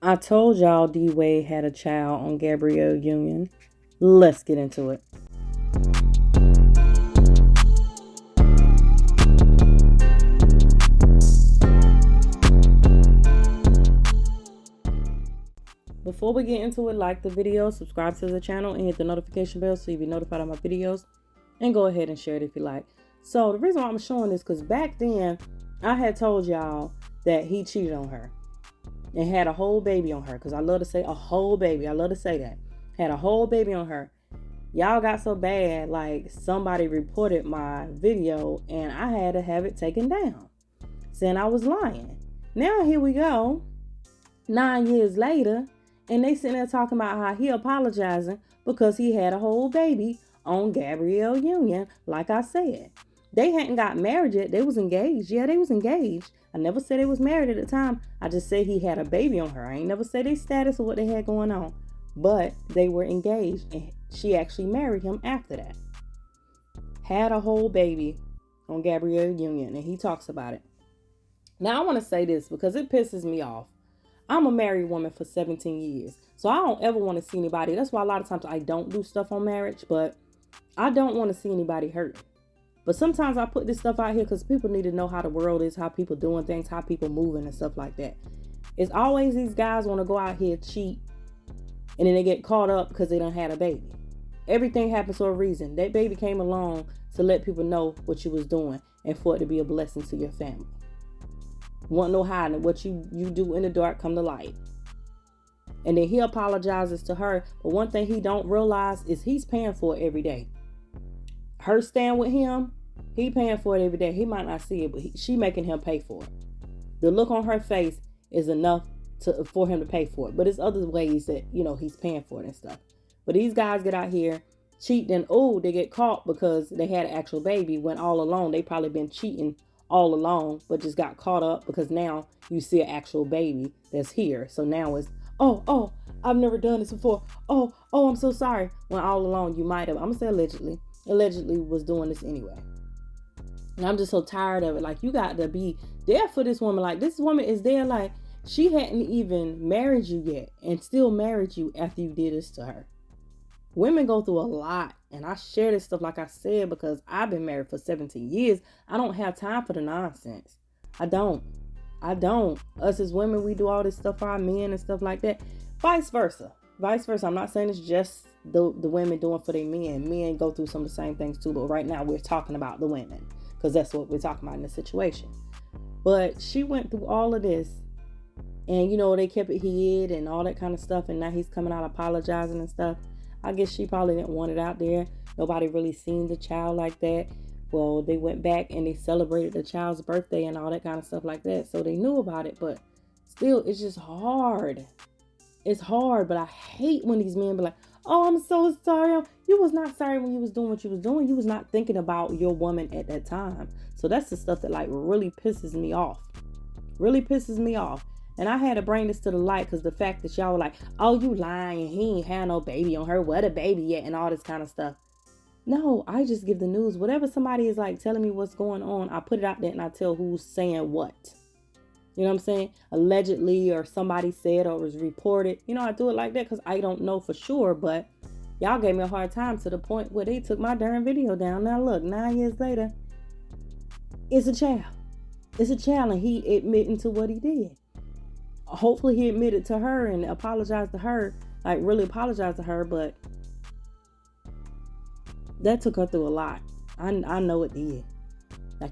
I told y'all D-Wade had a child on Gabrielle Union. Let's get into it. Before we get into it, like the video, subscribe to the channel, and hit the notification bell so you'll be notified of my videos. And go ahead and share it if you like. So the reason why I'm showing this, because back then, I had told y'all that he cheated on her. And had a whole baby on her. Because I love to say a whole baby. I love to say that. Had a whole baby on her. Y'all got so bad, like somebody reported my video and I had to have it taken down, saying I was lying. Now here we go, 9 years later, and they sitting there talking about how he apologizing because he had a whole baby on Gabrielle Union. Like I said, they hadn't got married yet. They was engaged. Yeah, they was engaged. I never said they was married at the time. I just said he had a baby on her. I ain't never said their status or what they had going on. But they were engaged and she actually married him after that. Had a whole baby on Gabrielle Union, and he talks about it. Now I want to say this because it pisses me off. I'm a married woman for 17 years. So I don't ever want to see anybody. That's why a lot of times I don't do stuff on marriage, but I don't want to see anybody hurt. But sometimes I put this stuff out here because people need to know how the world is, how people doing things, how people moving and stuff like that. It's always these guys want to go out here, cheat, and then they get caught up because they done had a baby. Everything happens for a reason. That baby came along to let people know what you was doing and for it to be a blessing to your family. Want no hiding. What you do in the dark come to light. And then he apologizes to her. But one thing he don't realize is he's paying for it every day. Her staying with him, he paying for it every day. He might not see it, but she making him pay for it. The look on her face is enough for him to pay for it. But there's other ways that, he's paying for it and stuff. But these guys get out here cheating. Oh, they get caught because they had an actual baby when all along they probably been cheating all along, but just got caught up because now you see an actual baby that's here. So now it's, oh, I've never done this before. Oh, I'm so sorry. When all along you might have, I'm gonna say allegedly was doing this anyway. And I'm just so tired of it. Like, you got to be there for this woman. Like, this woman is there like she hadn't even married you yet and still married you after you did this to her. Women go through a lot, and I share this stuff like I said because I've been married for 17 years. I don't have time for the nonsense. I don't. Us as women, we do all this stuff for our men and stuff like that. Vice versa. I'm not saying it's just the women doing for their men. Men go through some of the same things too, but right now we're talking about the women because that's what we're talking about in this situation. But she went through all of this, and they kept it hid and all that kind of stuff, and now he's coming out apologizing and stuff. I guess she probably didn't want it out there. Nobody really seen the child like that. Well, they went back and they celebrated the child's birthday and all that kind of stuff like that. So they knew about it, but still, it's just hard. It's hard, but I hate when these men be like, oh, I'm so sorry. You was not sorry when you was doing what you was doing. You was not thinking about your woman at that time. So that's the stuff that really pisses me off. Really pisses me off. And I had to bring this to the light because the fact that y'all were like, oh, you lying. He ain't had no baby on her. What a baby yet and all this kind of stuff. No, I just give the news. Whatever somebody is telling me what's going on, I put it out there and I tell who's saying what. You know what I'm saying? Allegedly, or somebody said, or was reported. I do it like that because I don't know for sure. But y'all gave me a hard time to the point where they took my darn video down. Now look, 9 years later, it's a child. It's a child, and he admitting to what he did. Hopefully he admitted to her and apologized to her, really apologized to her, but that took her through a lot. I know it did.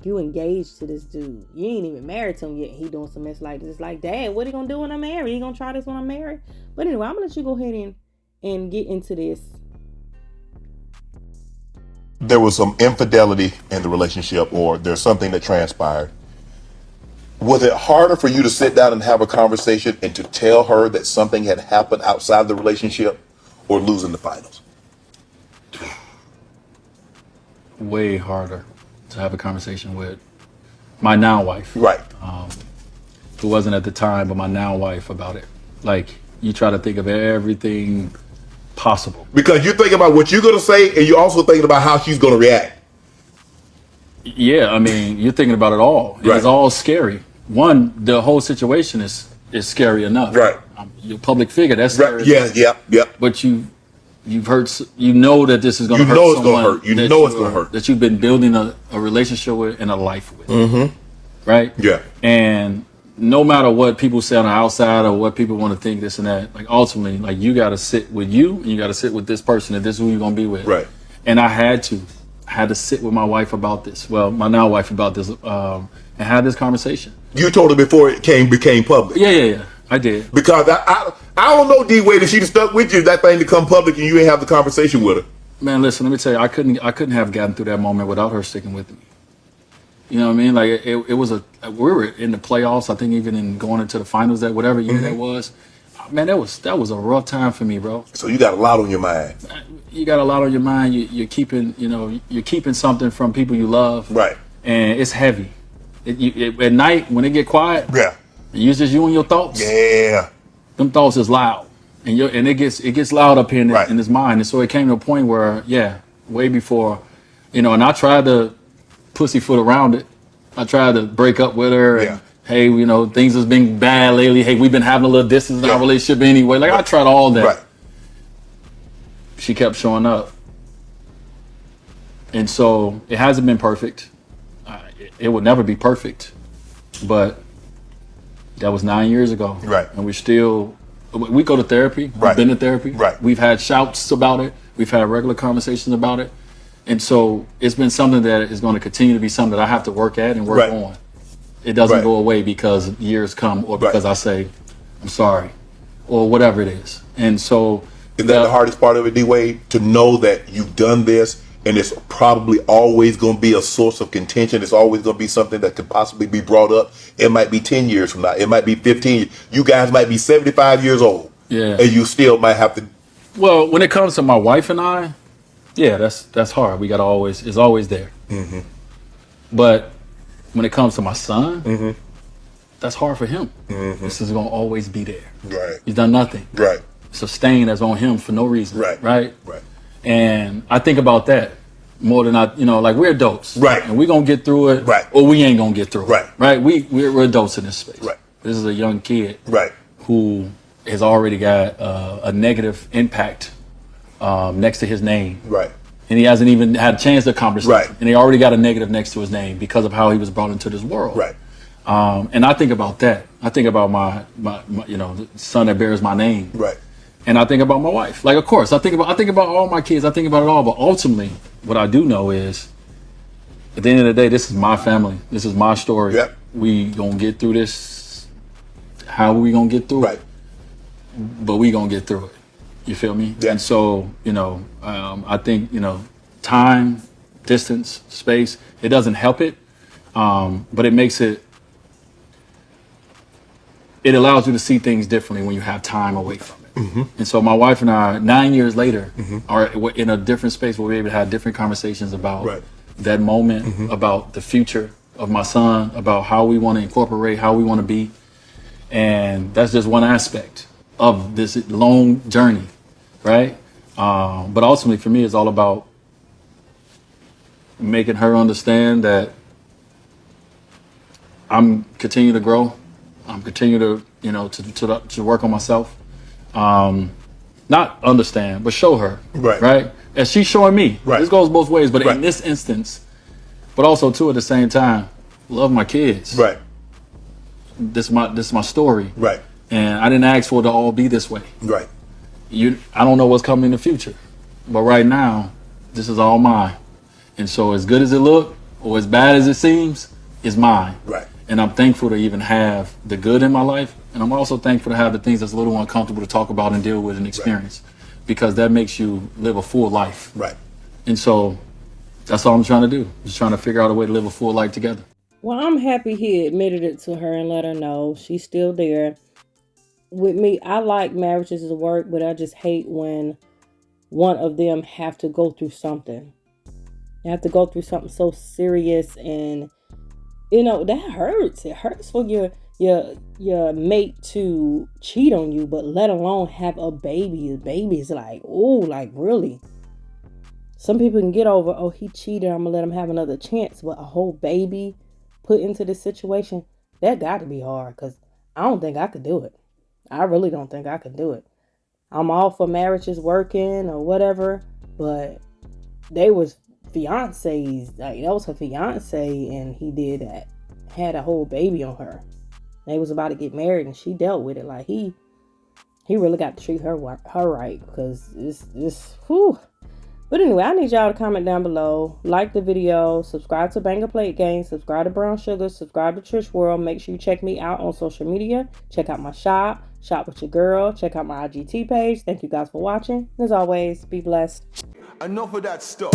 You engaged to this dude. You ain't even married to him yet. He doing some mess like this. Like, Dad, what are you gonna do when I'm married? You gonna try this when I'm married? But anyway, I'm gonna let you go ahead and get into this. There was some infidelity in the relationship, or there's something that transpired. Was it harder for you to sit down and have a conversation and to tell her that something had happened outside the relationship, or losing the finals? Way harder to have a conversation with my now wife. Right. Who wasn't at the time, but my now wife about it. You try to think of everything possible. Because you're thinking about what you're going to say, and you're also thinking about how she's going to react. Yeah, you're thinking about it all. Right. It's all scary. One, the whole situation is scary enough. Right. you're a public figure. That's Right. Yeah. But you've hurt. You know that this is going to You hurt know it's someone. gonna hurt. You know it's gonna hurt. That you've been building a relationship with and a life with. Right. Yeah. And no matter what people say on the outside or what people want to think, this and that, like ultimately, like you got to sit with you and you got to sit with this person and this is who you're going to be with. Right. And I had to sit with my wife about this. Well, my now wife about this, and have this conversation. You told her before it became public. Yeah. I did. Because I don't know, D-Wade, if she'd have stuck with you, that thing to come public and you ain't have the conversation with her. Man, listen, let me tell you, I couldn't have gotten through that moment without her sticking with me. You know what I mean? Like it was we were in the playoffs. I think even in going into the finals, that whatever year that was, man, that was a rough time for me, bro. So you got a lot on your mind. You got a lot on your mind. You're keeping something from people you love, Right? And it's heavy. At night when it get quiet, Yeah. it's just you and your thoughts. Yeah. Them thoughts is loud, and it gets loud up here in his mind. And so it came to a point where, way before, and I tried to pussyfoot around it. I tried to break up with her. And, hey, things has been bad lately. Hey, we've been having a little distance in our relationship anyway. Like I tried all that. Right. She kept showing up, and so it hasn't been perfect. It would never be perfect, but that was 9 years ago. Right. And we go to therapy. Right. We've been to therapy. Right. We've had shouts about it. We've had regular conversations about it. And so it's been something that is going to continue to be something that I have to work at and work on. It doesn't go away because years come or because I say, I'm sorry, or whatever it is. And so... Is that the hardest part of it, D-Wade? To know that you've done this and it's probably always going to be a source of contention. It's always going to be something that could possibly be brought up. It might be 10 years from now. It might be 15. You guys might be 75 years old. Yeah. And you still might have to... Well, when it comes to my wife and I, that's hard. We got to it's always there. Mm-hmm. But when it comes to my son, that's hard for him. Mm-hmm. This is going to always be there. Right. He's done nothing. Right. It's a stain that's on him for no reason. Right. Right. Right. And I think about that more than like we're adults. Right. And we're going to get through it. Right. Or we ain't going to get through it. Right. Right. We're adults in this space. Right. This is a young kid. Right. Who has already got a negative impact next to his name. Right. And he hasn't even had a chance to accomplish it. Right. And he already got a negative next to his name because of how he was brought into this world. Right. And I think about that. I think about my the son that bears my name. Right. And I think about my wife. Like, of course, I think about all my kids. I think about it all. But ultimately, what I do know is, at the end of the day, this is my family. This is my story. Yep. We gonna get through this. How are we gonna get through it? But we gonna get through it. You feel me? Yeah. And so, I think, time, distance, space, it doesn't help it. But it makes it allows you to see things differently when you have time away from it. Mm-hmm. And so my wife and I, 9 years later, are in a different space where we're able to have different conversations about that moment, about the future of my son, about how we want to incorporate, how we want to be. And that's just one aspect of this long journey, right? But ultimately for me, it's all about making her understand that I'm continuing to grow. I'm continuing to, to work on myself. Not understand, but show her. Right. As she's showing me. Right. This goes both ways, but in this instance, but also too at the same time, love my kids. Right. This is my story. Right. And I didn't ask for it to all be this way. Right. I don't know what's coming in the future, but right now, this is all mine. And so, as good as it look, or as bad as it seems, it's mine. Right. And I'm thankful to even have the good in my life, and I'm also thankful to have the things that's a little uncomfortable to talk about and deal with and experience, because that makes you live a full life. Right. And so, that's all I'm trying to do. Just trying to figure out a way to live a full life together. Well, I'm happy he admitted it to her and let her know she's still there. With me, I like marriages to work, but I just hate when one of them have to go through something. They have to go through something so serious, and that hurts. It hurts for your mate to cheat on you, but let alone have a baby. The baby's like, oh, like really. Some people can get over, oh, he cheated, I'm gonna let him have another chance, but a whole baby put into this situation, that got to be hard, because I don't think I could do it. I really don't think I could do it. I'm all for marriages working or whatever, but they was fiancés. Like, that was her fiance, and he did that. Had a whole baby on her. They was about to get married, and she dealt with it. Like, he really got to treat her right, because it's whew. But anyway, I need y'all to comment down below, like the video, subscribe to Banger Plate Gang, subscribe to Brown Sugar, subscribe to Trish World. Make sure you check me out on social media. Check out my shop with your girl. Check out my IGT page. Thank you guys for watching. As always, be blessed. Enough of that stuff.